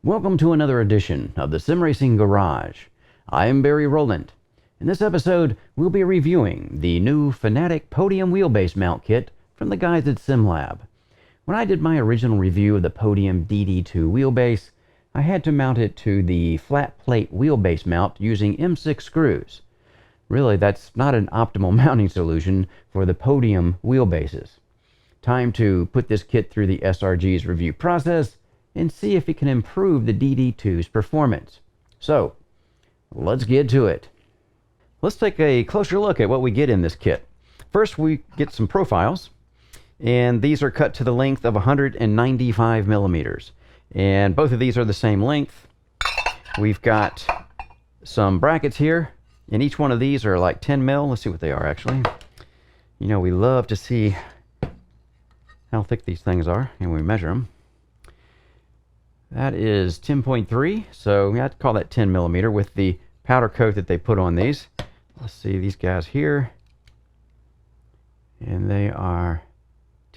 Welcome to another edition of the Sim Racing Garage. I am Barry Rowland. In this episode, we'll be reviewing the new Fanatec Podium Wheelbase mount kit from the guys at SimLab. When I did my original review of the Podium DD2 wheelbase, I had to mount it to the flat plate wheelbase mount using M6 screws. Really, that's not an optimal mounting solution for the Podium wheelbases. Time to put this kit through the SRG's review process and see if it can improve the DD2's performance. So, let's get to it. Let's take a closer look at what we get in this kit. First, we get some profiles, and these are cut to the length of 195 millimeters. And both of these are the same length. We've got some brackets here, and each one of these are like 10 mil. Let's see what they are actually. You know, we love to see how thick these things are, and we measure them. That is 10.3, so we have to call that 10 millimeter with the powder coat that they put on these. Let's see these guys here, and they are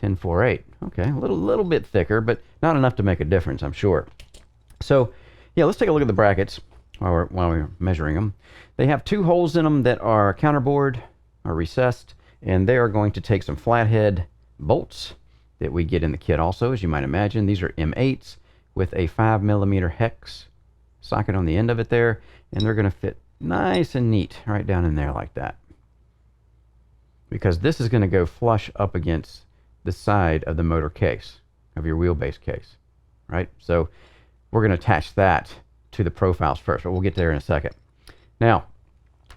10.48. Okay, a little bit thicker, but not enough to make a difference, I'm sure. So, yeah, let's take a look at the brackets while we're measuring them. They have two holes in them that are counterbore or recessed, and they are going to take some flathead bolts that we get in the kit also, as you might imagine. These are M8s with a 5 millimeter hex socket on the end of it there, and they're going to fit nice and neat right down in there like that, because this is going to go flush up against the side of the motor case of your wheelbase case, right? So we're going to attach that to the profiles first, but we'll get there in a second. Now,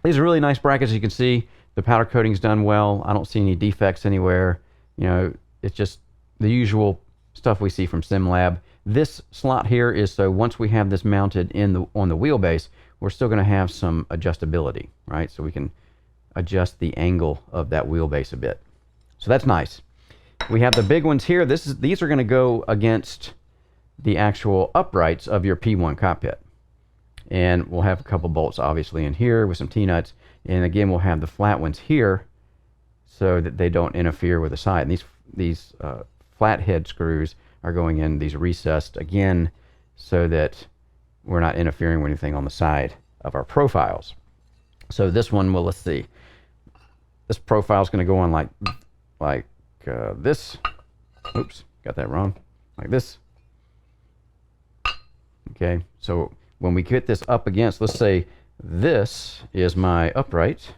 these are really nice brackets. As you can see, the powder coating's done well. I don't see any defects anywhere. You know, it's just the usual stuff we see from SimLab. This slot here is so once we have this mounted on the wheelbase, we're still going to have some adjustability, right? So we can adjust the angle of that wheelbase a bit. So that's nice. We have the big ones here. These are going to go against the actual uprights of your P1 cockpit. And we'll have a couple bolts obviously in here with some T-nuts. And again, we'll have the flat ones here so that they don't interfere with the side. And these flathead screws are going in these recessed again so that we're not interfering with anything on the side of our profiles. So this one, well, let's see. This profile is going to go on like this. Oops, got that wrong. Like this. Okay, so when we get this up against, let's say this is my upright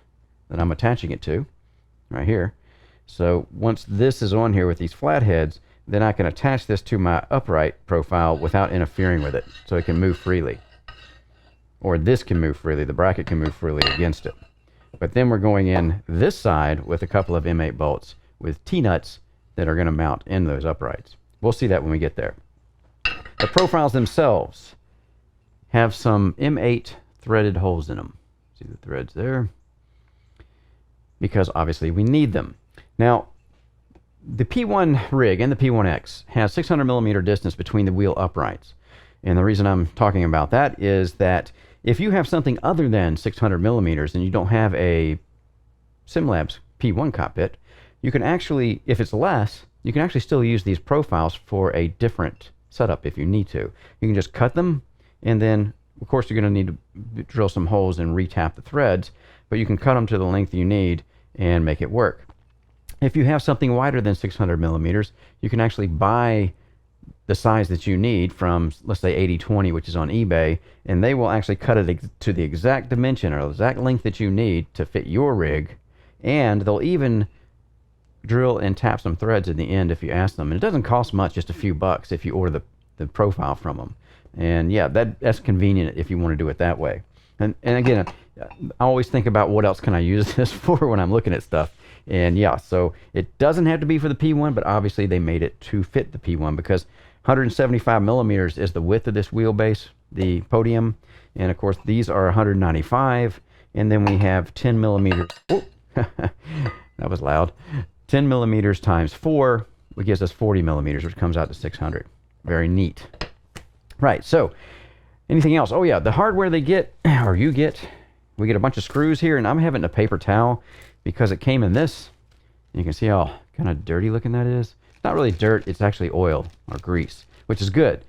that I'm attaching it to right here. So once this is on here with these flatheads, then I can attach this to my upright profile without interfering with it, so it can move freely. Or this can move freely, the bracket can move freely against it. But then we're going in this side with a couple of M8 bolts with T-nuts that are going to mount in those uprights. We'll see that when we get there. The profiles themselves have some M8 threaded holes in them. See the threads there? Because obviously we need them. Now, the P1 rig and the P1X has 600 millimeter distance between the wheel uprights. And the reason I'm talking about that is that if you have something other than 600 millimeters and you don't have a SimLab's P1 cockpit, you can actually, if it's less, you can actually still use these profiles for a different setup if you need to. You can just cut them, and then, of course, you're going to need to drill some holes and retap the threads, but you can cut them to the length you need and make it work. If you have something wider than 600 millimeters, you can actually buy the size that you need from, let's say, 80/20, which is on eBay, and they will actually cut it to the exact dimension or the exact length that you need to fit your rig, and they'll even drill and tap some threads at the end if you ask them. And it doesn't cost much, just a few bucks if you order the profile from them. And yeah, that's convenient if you want to do it that way. And again, I always think about what else can I use this for when I'm looking at stuff. And yeah, so it doesn't have to be for the P1, but obviously they made it to fit the P1 because 175 millimeters is the width of this wheelbase, the Podium. And of course, these are 195. And then we have 10 millimeters. Oh, that was loud. 10 millimeters times 4, which gives us 40 millimeters, which comes out to 600. Very neat. Right, so anything else? Oh yeah, the hardware they get, or you get, we get a bunch of screws here, and I'm having a paper towel because it came in this. You can see how kind of dirty looking that is. It's not really dirt, it's actually oil or grease, which is good.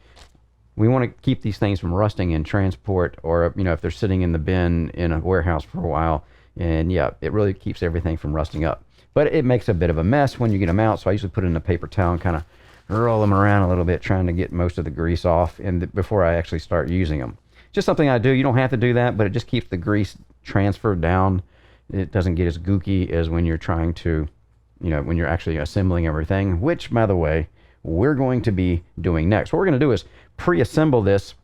We want to keep these things from rusting in transport, or if they're sitting in the bin in a warehouse for a while. And yeah, it really keeps everything from rusting up. But it makes a bit of a mess when you get them out, so I usually put it in a paper towel and kind of roll them around a little bit, trying to get most of the grease off before I actually start using them. Just something I do. You don't have to do that, but it just keeps the grease transferred down. It doesn't get as gooky as when you're trying to, when you're actually assembling everything, which, by the way, we're going to be doing next. What we're going to do is pre-assemble this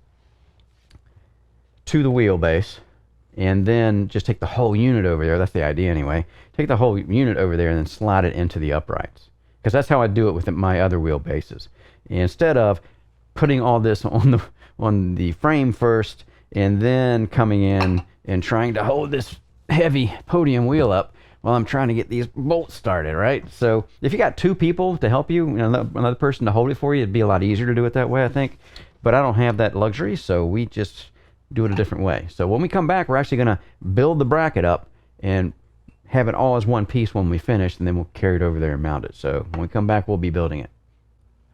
to the wheelbase, and then just take the whole unit over there. That's the idea anyway. Take the whole unit over there and then slide it into the uprights. Because that's how I do it with my other wheelbases. Instead of putting all this on the frame first, and then coming in and trying to hold this heavy podium wheel up while I'm trying to get these bolts started, right? So if you got two people to help you, another person to hold it for you, it'd be a lot easier to do it that way, I think. But I don't have that luxury, so we just do it a different way. So when we come back, we're actually going to build the bracket up and have it all as one piece when we finish, and then we'll carry it over there and mount it. So when we come back, we'll be building it.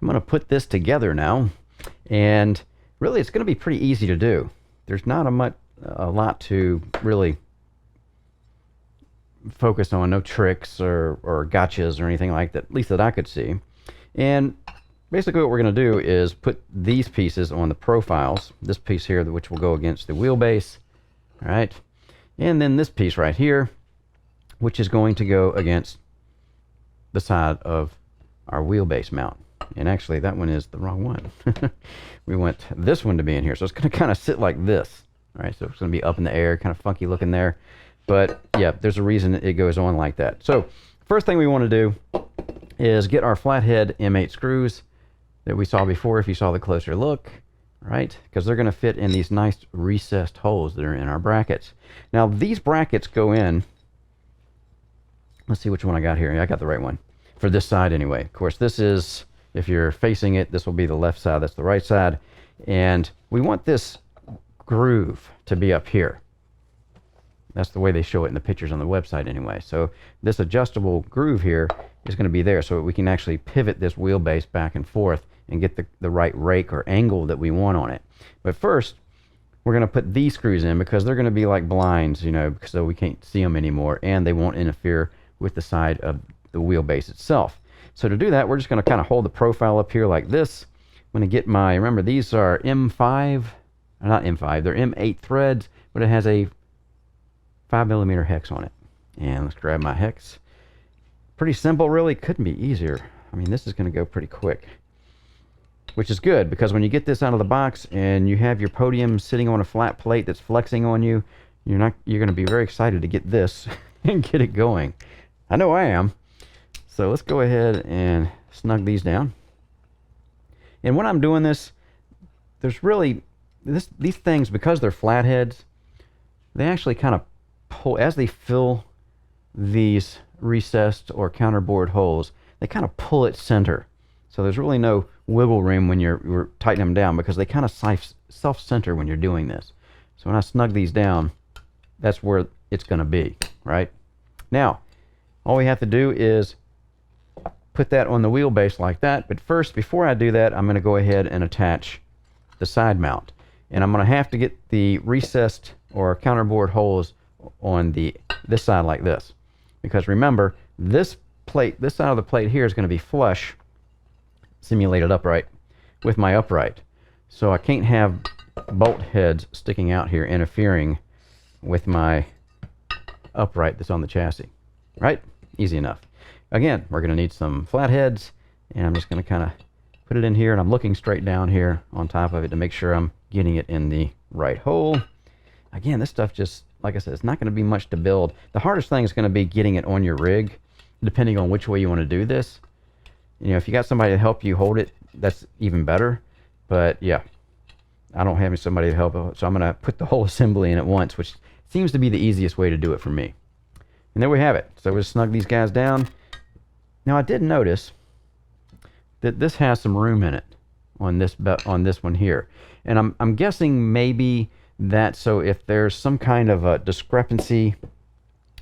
I'm going to put this together now, and really it's going to be pretty easy to do. There's not a lot to really focus on, no tricks or gotchas or anything like that, at least that I could see. And basically what we're going to do is put these pieces on the profiles. This piece here, which will go against the wheelbase, all right? And then this piece right here, which is going to go against the side of our wheelbase mount. And actually, that one is the wrong one. We want this one to be in here. So it's going to kind of sit like this, all right? So it's going to be up in the air, kind of funky looking there. But yeah, there's a reason it goes on like that. So first thing we want to do is get our flathead M8 screws that we saw before, if you saw the closer look, right? Because they're going to fit in these nice recessed holes that are in our brackets. Now these brackets go in, let's see which one I got here. I got the right one for this side anyway. Of course, this is, if you're facing it, this will be the left side, that's the right side. And we want this groove to be up here. That's the way they show it in the pictures on the website anyway. So this adjustable groove here is going to be there, so we can actually pivot this wheelbase back and forth and get the right rake or angle that we want on it. But first, we're going to put these screws in because they're going to be like blinds, so we can't see them anymore, and they won't interfere with the side of the wheelbase itself. So to do that, we're just going to kind of hold the profile up here like this. I'm going to get my, remember these are M5, not M5, they're M8 threads, but it has a 5mm hex on it. And let's grab my hex. Pretty simple, really. Couldn't be easier. I mean, this is going to go pretty quick, which is good because when you get this out of the box and you have your podium sitting on a flat plate that's flexing on you, you're going to be very excited to get this and get it going. I know I am. So let's go ahead and snug these down. And when I'm doing this, there's really these things, because they're flatheads, they actually kind of pull as they fill these recessed or counterbore holes. They kind of pull it center. So there's really no wiggle room when you're tightening them down, because they kind of self-center when you're doing this. So when I snug these down, that's where it's going to be, right? Now, all we have to do is put that on the wheelbase like that. But first, before I do that, I'm going to go ahead and attach the side mount. And I'm going to have to get the recessed or counterbore holes on this side like this. Because remember, this plate, this side of the plate here is going to be flush, simulated upright, with my upright. So I can't have bolt heads sticking out here interfering with my upright that's on the chassis. Right? Easy enough. Again, we're going to need some flatheads, and I'm just going to kind of put it in here, and I'm looking straight down here on top of it to make sure I'm getting it in the right hole. Again, this stuff just, like I said, it's not going to be much to build. The hardest thing is going to be getting it on your rig, depending on which way you want to do this. If you got somebody to help you hold it, that's even better. But yeah, I don't have somebody to help, so I'm going to put the whole assembly in at once, which seems to be the easiest way to do it for me. And there we have it. So we'll snug these guys down. Now I did notice that this has some room in it on this one here, and I'm guessing maybe that, so if there's some kind of a discrepancy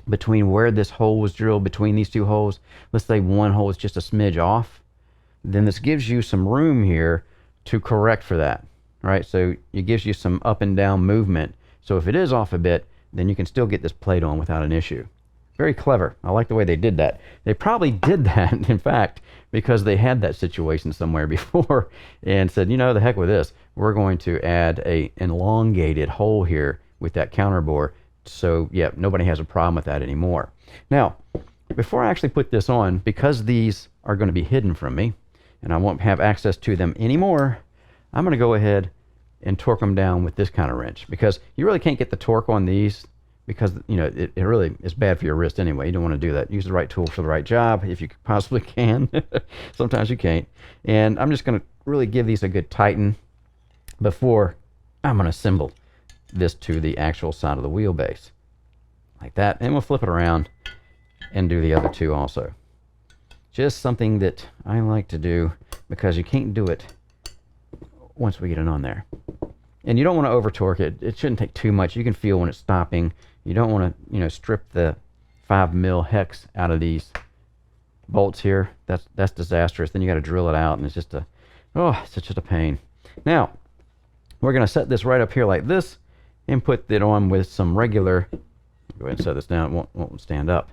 between where this hole was drilled between these two holes, let's say one hole is just a smidge off, then this gives you some room here to correct for that. right? So it gives you some up and down movement. So if it is off a bit, then you can still get this plate on without an issue. Very clever. I like the way they did that. They probably did that, in fact, because they had that situation somewhere before and said, you know, the heck with this. We're going to add a elongated hole here with that counter bore. So, yeah, nobody has a problem with that anymore. Now, before I actually put this on, because these are going to be hidden from me and I won't have access to them anymore, I'm going to go ahead and torque them down with this kind of wrench, because you really can't get the torque on these, because, you know, it really is bad for your wrist anyway. You don't want to do that. Use the right tool for the right job if you possibly can. Sometimes you can't. And I'm just going to really give these a good tighten before I'm going to assemble this to the actual side of the wheelbase. Like that. And we'll flip it around and do the other two also. Just something that I like to do, because you can't do it once we get it on there. And you don't want to over torque it. It shouldn't take too much. You can feel when it's stopping. You don't want to, you know, strip the 5mm hex out of these bolts here. That's disastrous. Then you got to drill it out, and it's just it's just a pain. Now, we're going to set this right up here like this and put it on with some regular, go ahead and set this down, it won't stand up.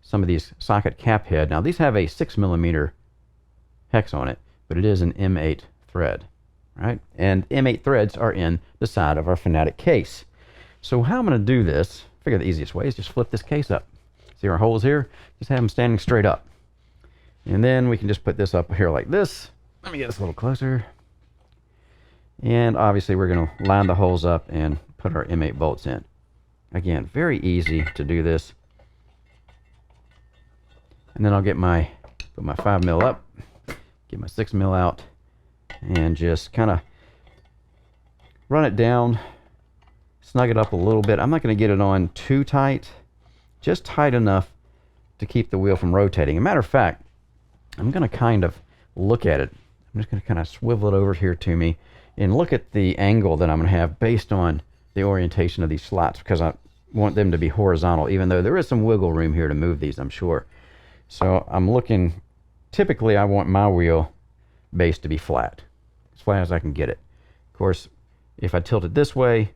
Some of these socket cap head. Now, these have a 6mm hex on it, but it is an M8 thread, right? And M8 threads are in the side of our Fanatec case. So how I'm going to do this, I figure the easiest way is just flip this case up. See our holes here? Just have them standing straight up. And then we can just put this up here like this. Let me get this a little closer. And obviously we're going to line the holes up and put our M8 bolts in. Again, very easy to do this. And then I'll put my 5mm up, get my 6mm out, and just kind of run it down, snug it up a little bit. I'm not going to get it on too tight, just tight enough to keep the wheel from rotating. As a matter of fact, I'm going to kind of look at it. I'm just going to kind of swivel it over here to me and look at the angle that I'm going to have based on the orientation of these slots, because I want them to be horizontal, even though there is some wiggle room here to move these, I'm sure. So I'm looking, typically I want my wheel base to be flat as I can get it. Of course, if I tilt it this way,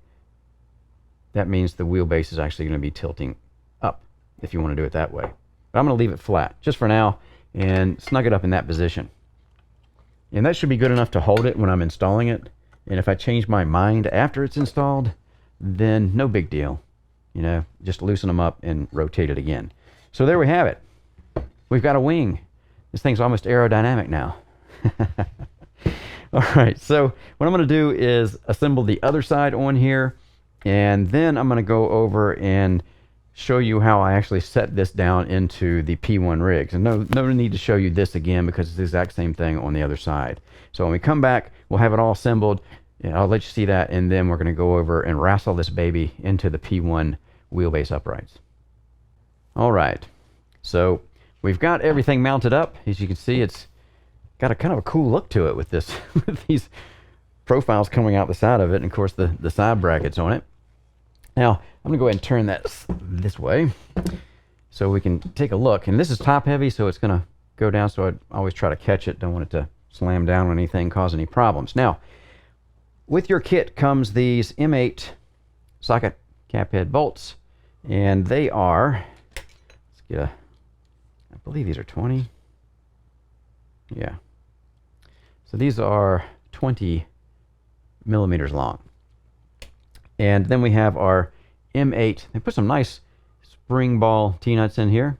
that means the wheelbase is actually going to be tilting up, if you want to do it that way. But I'm going to leave it flat just for now and snug it up in that position. And that should be good enough to hold it when I'm installing it. And if I change my mind after it's installed, then no big deal. You know, just loosen them up and rotate it again. So there we have it. We've got a wing. This thing's almost aerodynamic now. All right, so what I'm going to do is assemble the other side on here, and then I'm going to go over and show you how I actually set this down into the P1 rigs. And no need to show you this again, because it's the exact same thing on the other side. So when we come back, we'll have it all assembled. And I'll let you see that, and then we're going to go over and wrestle this baby into the P1 wheelbase uprights. All right, so we've got everything mounted up. As you can see, it's got a kind of a cool look to it with this, with these profiles coming out the side of it, and of course the side brackets on it. Now I'm going to go ahead and turn that this way so we can take a look. And this is top heavy, so it's going to go down, so I always try to catch it. Don't want it to slam down on anything, cause any problems. Now, with your kit comes these M8 socket cap head bolts, and they are, let's get a, I believe these are 20. Yeah. So these are 20 millimeters long. And then we have our M8. They put some nice spring ball T-nuts in here.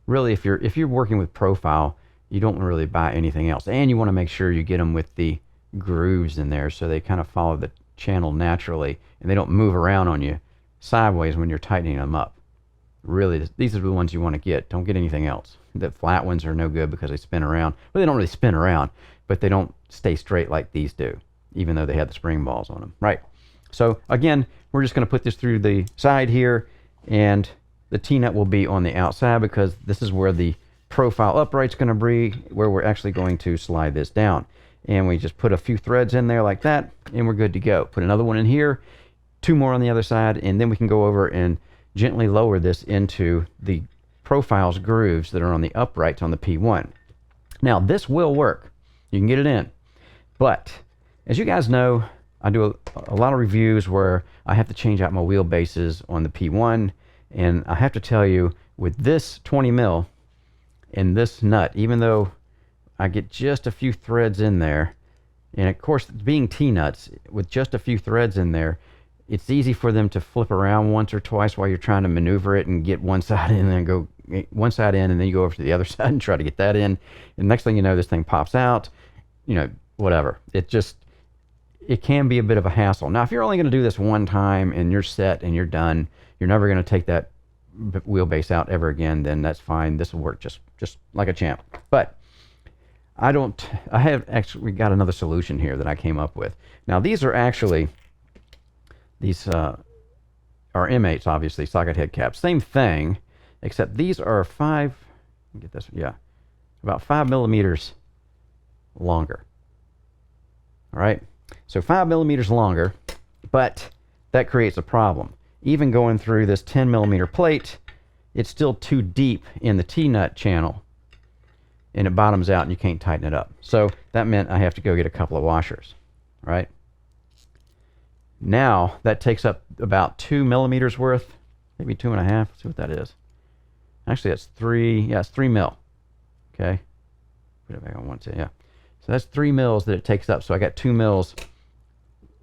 Really, if you're working with profile, you don't really buy anything else. And you want to make sure you get them with the grooves in there so they kind of follow the channel naturally and they don't move around on you sideways when you're tightening them up. Really, these are the ones you want to get. Don't get anything else. The flat ones are no good because they spin around. Well, they don't really spin around, but they don't stay straight like these do, even though they have the spring balls on them. Right. So again, we're just going to put this through the side here, and the T-nut will be on the outside because this is where the profile upright's going to be, where we're actually going to slide this down. And we just put a few threads in there like that, and we're good to go. Put another one in here, 2 more on the other side, and then we can go over and gently lower this into the profiles grooves that are on the uprights on the P1. Now, this will work. You can get it in, but as you guys know, I do a lot of reviews where I have to change out my wheelbases on the P1, and I have to tell you, with this 20 mil and this nut, even though I get just a few threads in there, and of course, being T-nuts, with just a few threads in there, it's easy for them to flip around once or twice while you're trying to maneuver it and get one side in and then go one side in, and then you go over to the other side and try to get that in. And next thing you know, this thing pops out, you know, whatever. It can be a bit of a hassle. Now, if you're only going to do this one time and you're set and you're done, you're never going to take that wheelbase out ever again, then that's fine. This will work just like a champ. But I have actually got another solution here that I came up with. Now, these are actually, these are M8s, obviously, socket head caps. Same thing, except these are about 5 millimeters longer. All right, so 5 millimeters longer, but that creates a problem. Even going through this 10 millimeter plate, it's still too deep in the T-nut channel, and it bottoms out and you can't tighten it up. So that meant I have to go get a couple of washers, right? Now that takes up about 2 millimeters worth, maybe 2.5. Let's see what that is. Actually, that's 3. Yeah, it's 3 mil. Okay, put it back on 1, 2. Yeah, so that's 3 mils that it takes up. So I got 2 mils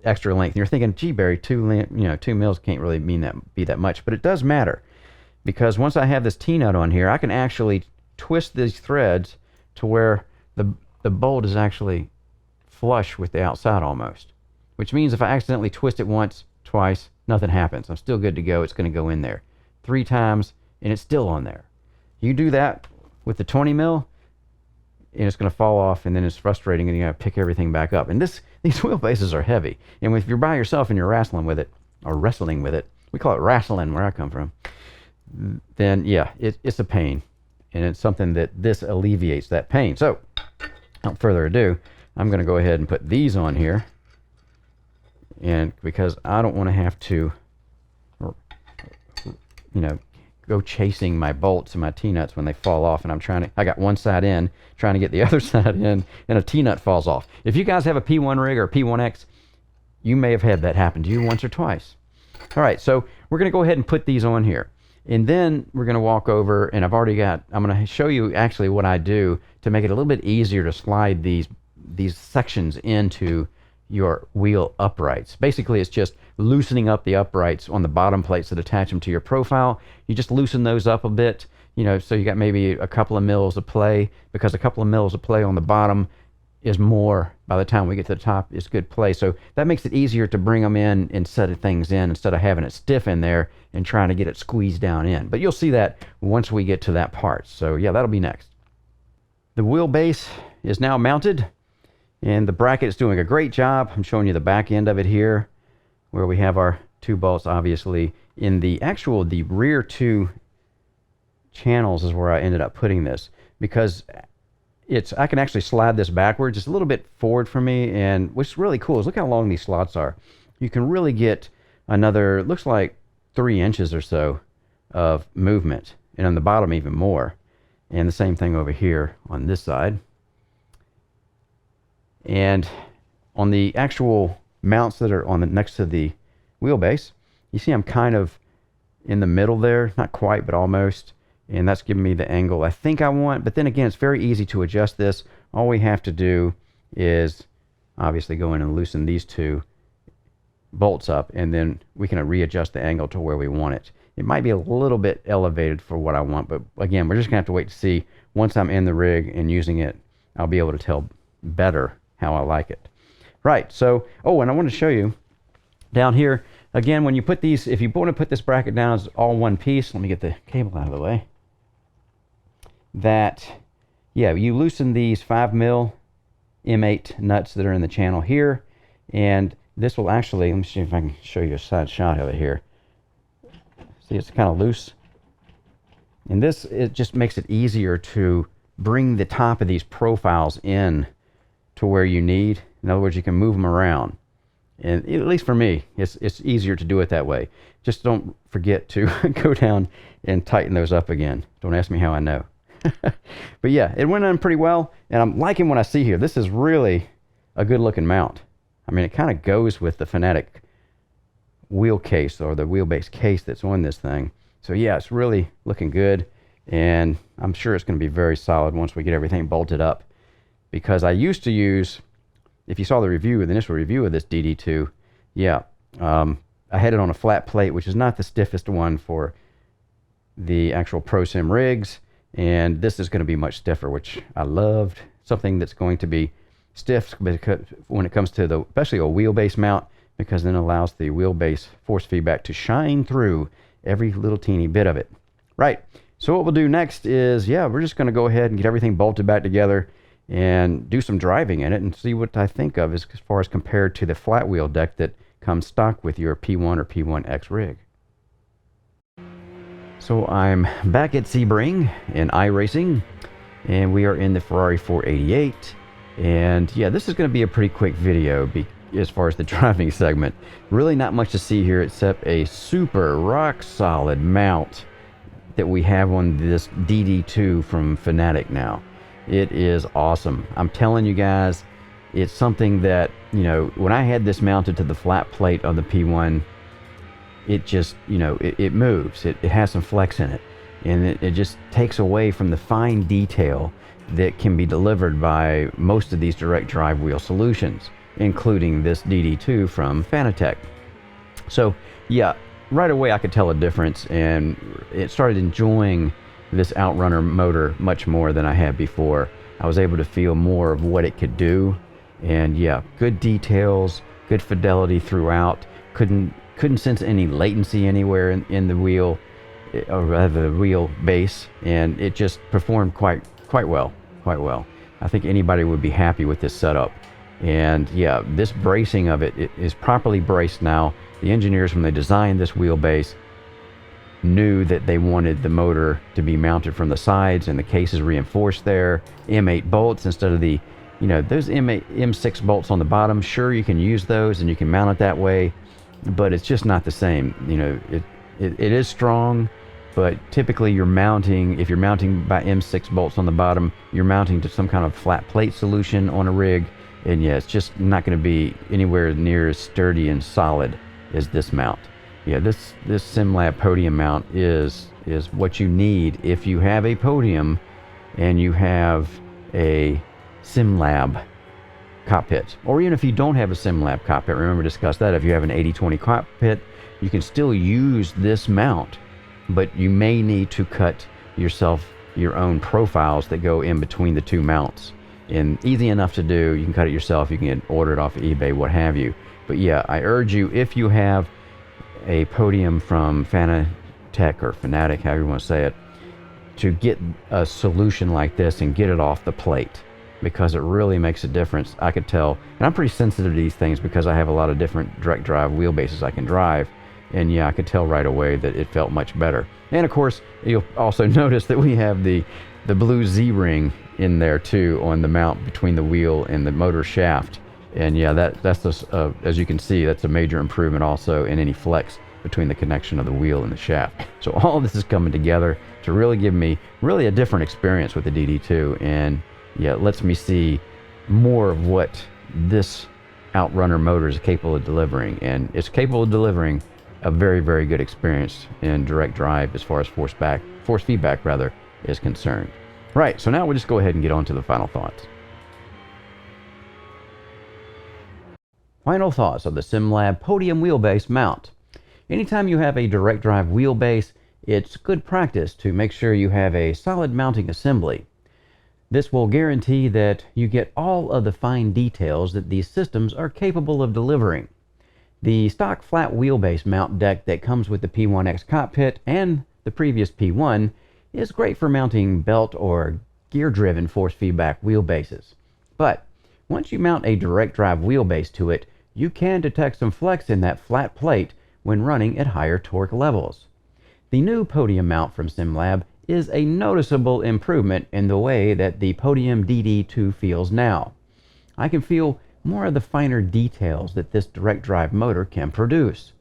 extra length. And you're thinking, gee, Barry, 2 mils can't really be that much, but it does matter, because once I have this T-nut on here, I can actually twist these threads to where the bolt is actually flush with the outside almost, which means if I accidentally twist it once, twice, nothing happens. I'm still good to go. It's going to go in there 3 times and it's still on there. You do that with the 20 mil and it's going to fall off, and then it's frustrating and you got to pick everything back up. And these wheelbases are heavy, and if you're by yourself and you're wrestling with it, we call it wrestling where I come from, then yeah, it's a pain, and it's something that this alleviates that pain. So without further ado, I'm going to go ahead and put these on here, and because I don't want to have to, go chasing my bolts and my T-nuts when they fall off, and I got one side in, trying to get the other side in, and a T-nut falls off. If you guys have a P1 rig or a P1X, you may have had that happen to you once or twice. All right, so we're going to go ahead and put these on here, and then we're going to walk over, and I'm going to show you actually what I do to make it a little bit easier to slide these sections into your wheel uprights. Basically, it's just loosening up the uprights on the bottom plates that attach them to your profile. You just loosen those up a bit, so you got maybe a couple of mils of play, because a couple of mils of play on the bottom is more, by the time we get to the top, is good play. So that makes it easier to bring them in and set things in, instead of having it stiff in there and trying to get it squeezed down in. But you'll see that once we get to that part. So yeah, that'll be next. The wheelbase is now mounted, and the bracket is doing a great job. I'm showing you the back end of it here, where we have our 2 bolts, obviously. In the rear 2 channels is where I ended up putting this, because I can actually slide this backwards just a little bit forward for me, and what's really cool is look how long these slots are. You can really get another, looks like 3 inches or so of movement, and on the bottom even more. And the same thing over here on this side. And on the actual mounts that are next to the wheelbase, you see I'm kind of in the middle there, not quite, but almost, and that's giving me the angle I think I want. But then again, it's very easy to adjust this. All we have to do is obviously go in and loosen these 2 bolts up, and then we can readjust the angle to where we want it. It might be a little bit elevated for what I want, but again, we're just gonna have to wait to see. Once I'm in the rig and using it, I'll be able to tell better how I like it. Right, so, and I want to show you down here, again, when you put these, if you want to put this bracket down as all one piece, let me get the cable out of the way, you loosen these 5 mil M8 nuts that are in the channel here, and this will actually, let me see if I can show you a side shot of it here. See, it's kind of loose, and it just makes it easier to bring the top of these profiles in to where you need. In other words, you can move them around, and at least for me, it's easier to do it that way. Just don't forget to go down and tighten those up again. Don't ask me how I know. But yeah, it went on pretty well, and I'm liking what I see here. This is really a good looking mount. I mean, it kind of goes with the Fanatec wheel case or the wheelbase case that's on this thing. So yeah, it's really looking good, and I'm sure it's going to be very solid once we get everything bolted up. Because I used to use, if you saw the review, the initial review of this DD2, yeah, I had it on a flat plate, which is not the stiffest one for the actual Pro Sim rigs, and this is going to be much stiffer, which I loved. Something that's going to be stiff because when it comes to the, especially a wheelbase mount, because then it allows the wheelbase force feedback to shine through every little teeny bit of it. Right, so what we'll do next is, yeah, we're just going to go ahead and get everything bolted back together and do some driving in it and see what I think of as far as compared to the flat wheel deck that comes stock with your P1 or P1X rig. So I'm back at Sebring in iRacing, and we are in the Ferrari 488, and yeah, this is going to be a pretty quick video as far as the driving segment. Really not much to see here except a super rock solid mount that we have on this DD2 from Fanatec now. It is awesome. I'm telling you guys, it's something that, you know, when I had this mounted to the flat plate of the P1, it just, you know, it moves. It has some flex in it. And it just takes away from the fine detail that can be delivered by most of these direct drive wheel solutions, including this DD2 from Fanatec. So, yeah, right away I could tell a difference, and it started enjoying this Outrunner motor much more than I had before. I was able to feel more of what it could do, and yeah, good details, good fidelity throughout. Couldn't sense any latency anywhere in the wheel, or rather the wheel base, and it just performed quite well. I think anybody would be happy with this setup. And yeah, this bracing of it is properly braced now. The engineers, when they designed this wheelbase, knew that they wanted the motor to be mounted from the sides, and the case is reinforced there. M8 bolts instead of the, you know, those M6 bolts on the bottom. Sure, you can use those and you can mount it that way, but it's just not the same. You know, it is strong, but typically you're mounting, if you're mounting by M6 bolts on the bottom, you're mounting to some kind of flat plate solution on a rig, and yeah, it's just not going to be anywhere near as sturdy and solid as this mount. Yeah, this SimLab Podium mount is what you need if you have a Podium and you have a SimLab cockpit. Or even if you don't have a SimLab cockpit, remember to discuss that. If you have an 80/20 cockpit, you can still use this mount, but you may need to cut yourself your own profiles that go in between the two mounts. And easy enough to do. You can cut it yourself, you can order it off of eBay, what have you. But yeah, I urge you, if you have a Podium from Fanatec or Fanatec, however you want to say it, to get a solution like this and get it off the plate, because it really makes a difference. I could tell, and I'm pretty sensitive to these things because I have a lot of different direct drive wheelbases I can drive, and yeah, I could tell right away that it felt much better. And of course, you'll also notice that we have the blue Z-ring in there too on the mount between the wheel and the motor shaft. And yeah, that's just, as you can see, that's a major improvement also in any flex between the connection of the wheel and the shaft. So all this is coming together to really give me really a different experience with the DD2, and yeah, it lets me see more of what this Outrunner motor is capable of delivering, and it's capable of delivering a very, very good experience in direct drive as far as force feedback rather is concerned. Right, so now we'll just go ahead and get on to the final thoughts. Final thoughts of the SimLab Podium wheelbase mount. Anytime you have a direct drive wheelbase, it's good practice to make sure you have a solid mounting assembly. This will guarantee that you get all of the fine details that these systems are capable of delivering. The stock flat wheelbase mount deck that comes with the P1X cockpit and the previous P1 is great for mounting belt or gear-driven force feedback wheelbases. But once you mount a direct drive wheelbase to it, you can detect some flex in that flat plate when running at higher torque levels. The new Podium mount from SimLab is a noticeable improvement in the way that the Podium DD2 feels now. I can feel more of the finer details that this direct drive motor can produce.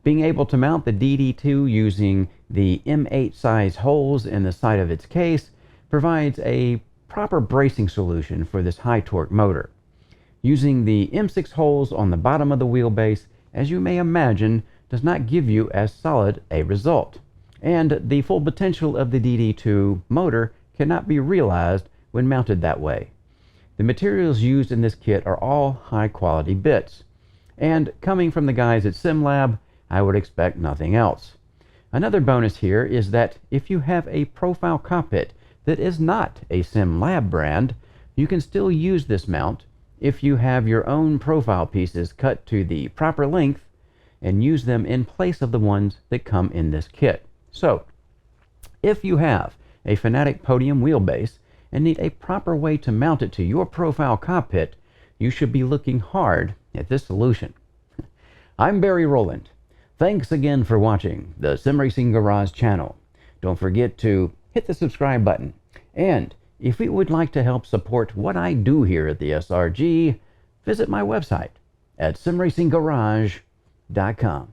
Being able to mount the DD2 using the M8 size holes in the side of its case provides a proper bracing solution for this high torque motor. Using the M6 holes on the bottom of the wheelbase, as you may imagine, does not give you as solid a result, and the full potential of the DD2 motor cannot be realized when mounted that way. The materials used in this kit are all high quality bits, and coming from the guys at SimLab, I would expect nothing else. Another bonus here is that if you have a profile cockpit that is not a SimLab brand, you can still use this mount if you have your own profile pieces cut to the proper length and use them in place of the ones that come in this kit. So, if you have a Fanatec Podium wheelbase and need a proper way to mount it to your profile cockpit, you should be looking hard at this solution. I'm Barry Rowland. Thanks again for watching the Sim Racing Garage channel. Don't forget to hit the subscribe button, and if you would like to help support what I do here at the SRG, visit my website at simracinggarage.com.